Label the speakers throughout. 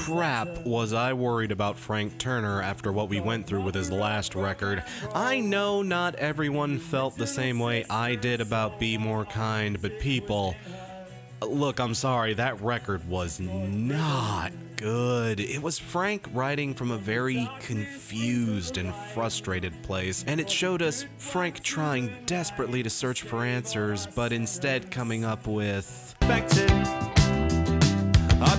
Speaker 1: crap was I worried about Frank Turner after what we went through with his last record. I know not everyone felt the same way I did about Be More Kind, but people, look, I'm sorry, that record was not good. It was Frank writing from a very confused and frustrated place, and it showed us Frank trying desperately to search for answers, but instead coming up with I've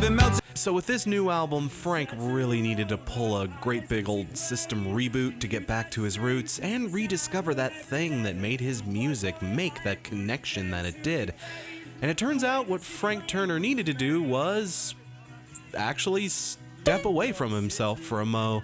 Speaker 1: been melted. So with this new album, Frank really needed to pull a great big old system reboot to get back to his roots and rediscover that thing that made his music make that connection that it did. And it turns out what Frank Turner needed to do was actually step away from himself for a mo.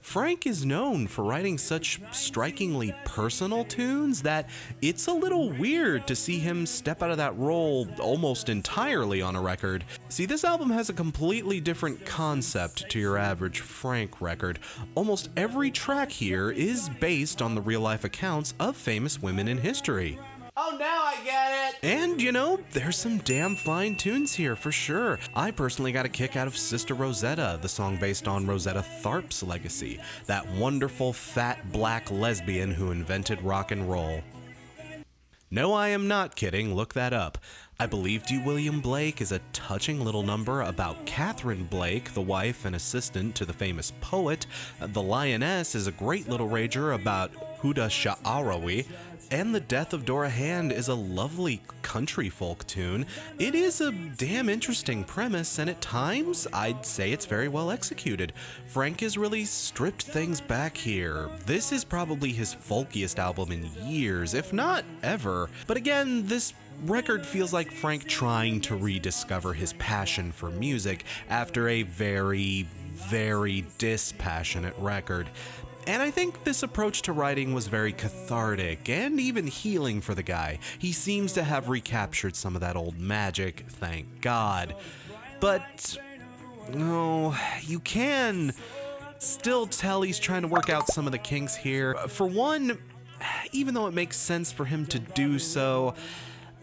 Speaker 1: Frank is known for writing such strikingly personal tunes that it's a little weird to see him step out of that role almost entirely on a record. See, this album has a completely different concept to your average Frank record. Almost every track here is based on the real-life accounts of famous women in history.
Speaker 2: Oh, now I get it!
Speaker 1: And, you know, there's some damn fine tunes here for sure. I personally got a kick out of Sister Rosetta, the song based on Rosetta Tharpe's legacy, that wonderful fat black lesbian who invented rock and roll. No, I am not kidding, look that up. I Believed You, William Blake is a touching little number about Catherine Blake, the wife and assistant to the famous poet. The Lioness is a great little rager about Huda Sha'arawi. And The Death of Dora Hand is a lovely country folk tune. It is a damn interesting premise, and at times, I'd say it's very well executed. Frank has really stripped things back here. This is probably his folkiest album in years, if not ever. But again, this record feels like Frank trying to rediscover his passion for music after a very, very dispassionate record. And I think this approach to writing was very cathartic and even healing for the guy. He seems to have recaptured some of that old magic, thank God. But, no, you can still tell he's trying to work out some of the kinks here. For one, even though it makes sense for him to do so,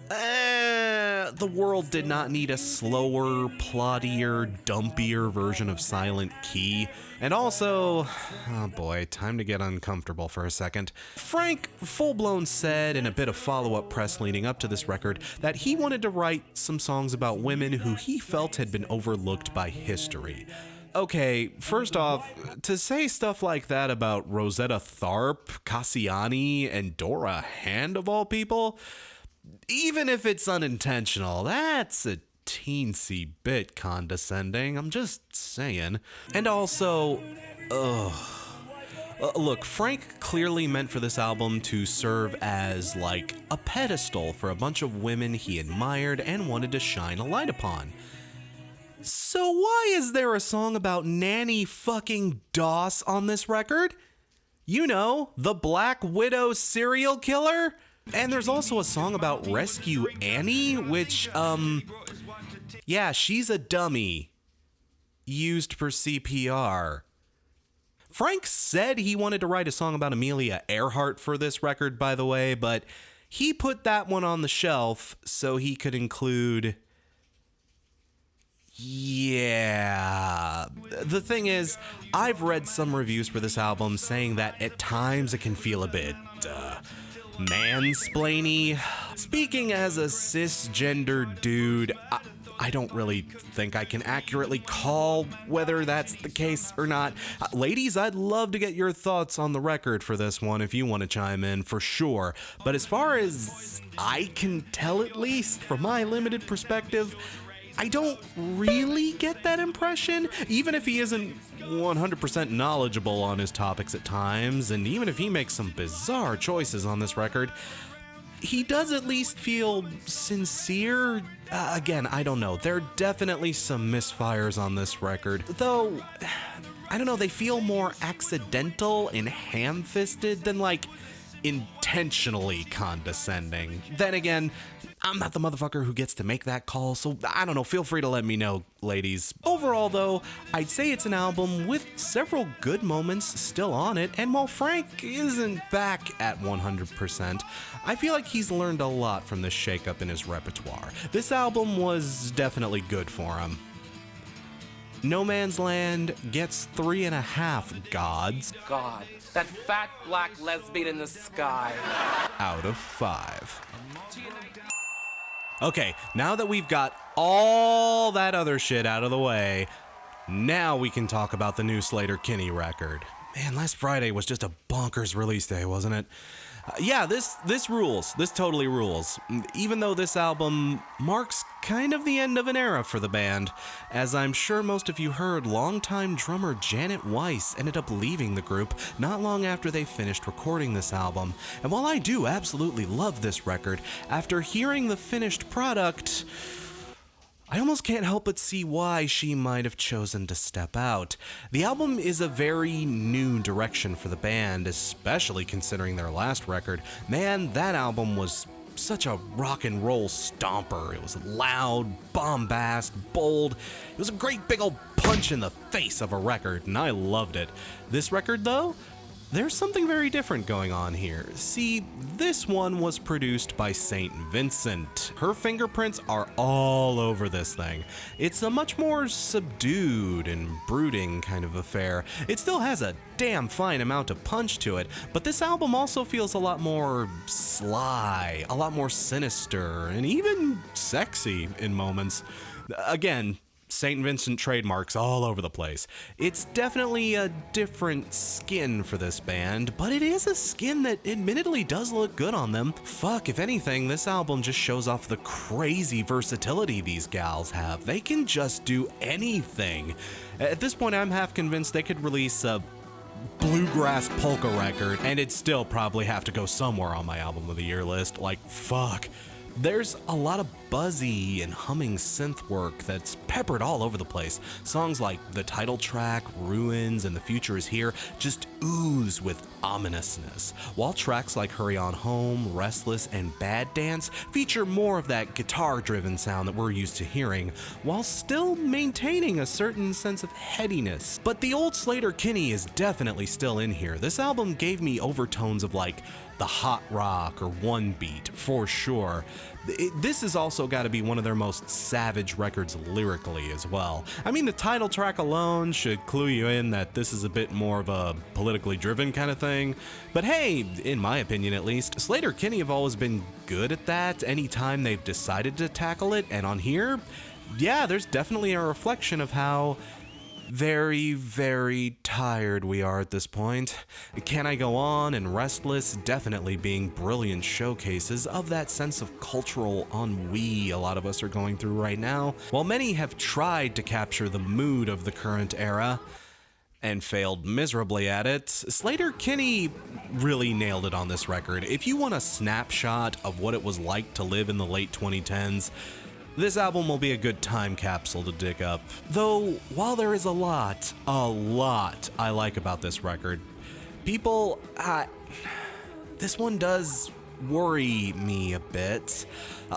Speaker 1: the world did not need a slower, plottier, dumpier version of Silent Key. And also, oh boy, time to get uncomfortable for a second. Frank full-blown said in a bit of follow-up press leading up to this record that he wanted to write some songs about women who he felt had been overlooked by history. Okay, first off, to say stuff like that about Rosetta Tharpe, Cassiani, and Dora Hand of all people, even if it's unintentional, that's a teensy bit condescending, I'm just saying. And also, look, Frank clearly meant for this album to serve as, like, a pedestal for a bunch of women he admired and wanted to shine a light upon. So why is there a song about Nanny fucking Doss on this record? You know, the Black Widow serial killer? And there's also a song about Rescue Annie, which, yeah, she's a dummy used for CPR. Frank said he wanted to write a song about Amelia Earhart for this record, by the way, but he put that one on the shelf so he could include... Yeah. The thing is, I've read some reviews for this album saying that at times it can feel a bit, mansplainy. Speaking as a cisgender dude, I don't really think I can accurately call whether that's the case or not. Ladies, I'd love to get your thoughts on the record for this one if you want to chime in, for sure. But as far as I can tell, at least from my limited perspective, I don't really get that impression, even if he isn't 100% knowledgeable on his topics at times, and even if he makes some bizarre choices on this record, he does at least feel sincere. Again, I don't know. There are definitely some misfires on this record, though, I don't know, they feel more accidental and ham-fisted than, like, intentionally condescending. Then again, I'm not the motherfucker who gets to make that call, so I don't know, feel free to let me know, ladies. Overall though, I'd say it's an album with several good moments still on it, and while Frank isn't back at 100%, I feel like he's learned a lot from this shakeup in his repertoire. This album was definitely good for him. No Man's Land gets 3.5 gods.
Speaker 2: God, that fat black lesbian in the sky.
Speaker 1: Out of 5. Okay, now that we've got all that other shit out of the way, now we can talk about the new Sleater-Kinney record. Man, last Friday was just a bonkers release day, wasn't it? Yeah, this rules. This totally rules. Even though this album marks kind of the end of an era for the band. As I'm sure most of you heard, longtime drummer Janet Weiss ended up leaving the group not long after they finished recording this album. And while I do absolutely love this record, after hearing the finished product, I almost can't help but see why she might have chosen to step out. The album is a very new direction for the band, especially considering their last record. Man, that album was such a rock and roll stomper. It was loud, bombast, bold. It was a great big old punch in the face of a record, and I loved it. This record, though, there's something very different going on here. See, this one was produced by St.Vincent. Her fingerprints are all over this thing. It's a much more subdued and brooding kind of affair. It still has a damn fine amount of punch to it, but this album also feels a lot more sly, a lot more sinister, and even sexy in moments. Again, St. Vincent trademarks all over the place. It's definitely a different skin for this band, but it is a skin that admittedly does look good on them. Fuck, if anything, this album just shows off the crazy versatility these gals have. They can just do anything. At this point, I'm half convinced they could release a bluegrass polka record, and it'd still probably have to go somewhere on my album of the year list. Like, fuck. There's a lot of buzzy and humming synth work that's peppered all over the place. Songs like the title track, Ruins, and The Future Is Here just ooze with ominousness, while tracks like Hurry On Home, Restless, and Bad Dance feature more of that guitar-driven sound that we're used to hearing, while still maintaining a certain sense of headiness. But the old Sleater-Kinney is definitely still in here. This album gave me overtones of like the hot rock or one beat, for sure. This has also got to be one of their most savage records lyrically as well. I mean, the title track alone should clue you in that this is a bit more of a politically driven kind of thing. But hey, in my opinion at least, Sleater-Kinney have always been good at that anytime they've decided to tackle it. And on here, yeah, there's definitely a reflection of how very, very tired we are at this point. Can I Go On and Restless definitely being brilliant showcases of that sense of cultural ennui a lot of us are going through right now. While many have tried to capture the mood of the current era and failed miserably at it, Sleater-Kinney really nailed it on this record. If you want a snapshot of what it was like to live in the late 2010s, this album will be a good time capsule to dig up. Though, while there is a lot I like about this record, this one does worry me a bit.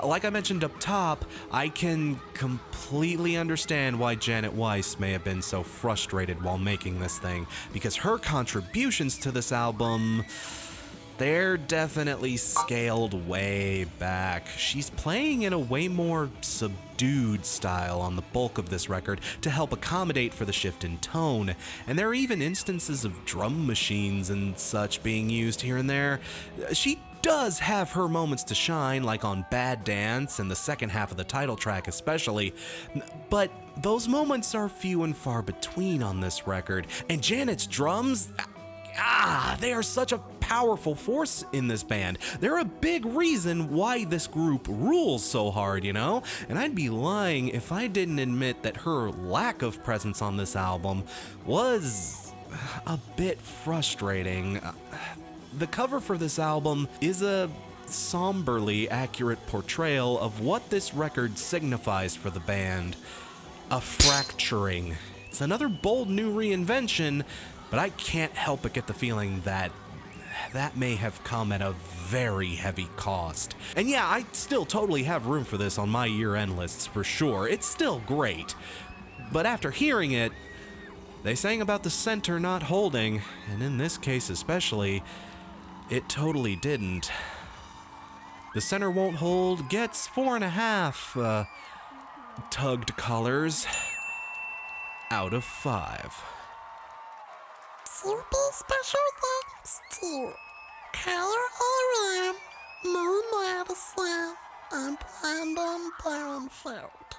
Speaker 1: Like I mentioned up top, I can completely understand why Janet Weiss may have been so frustrated while making this thing, because her contributions to this album, they're definitely scaled way back. She's playing in a way more subdued style on the bulk of this record to help accommodate for the shift in tone, and there are even instances of drum machines and such being used here and there. She does have her moments to shine, like on Bad Dance and the second half of the title track especially, but those moments are few and far between on this record, and Janet's drums, they are such a powerful force in this band. They're a big reason why this group rules so hard, you know? And I'd be lying if I didn't admit that her lack of presence on this album was a bit frustrating. The cover for this album is a somberly accurate portrayal of what this record signifies for the band. A fracturing. It's another bold new reinvention, but I can't help but get the feeling that may have come at a very heavy cost. And yeah, I still totally have room for this on my year-end lists for sure. It's still great. But after hearing it, they sang about the center not holding, and in this case especially, it totally didn't. The center won't hold gets 4.5 tugged collars out of 5.
Speaker 3: Super special thanks to Kyle Oram, Moon Madison, and Brandon Brownfield.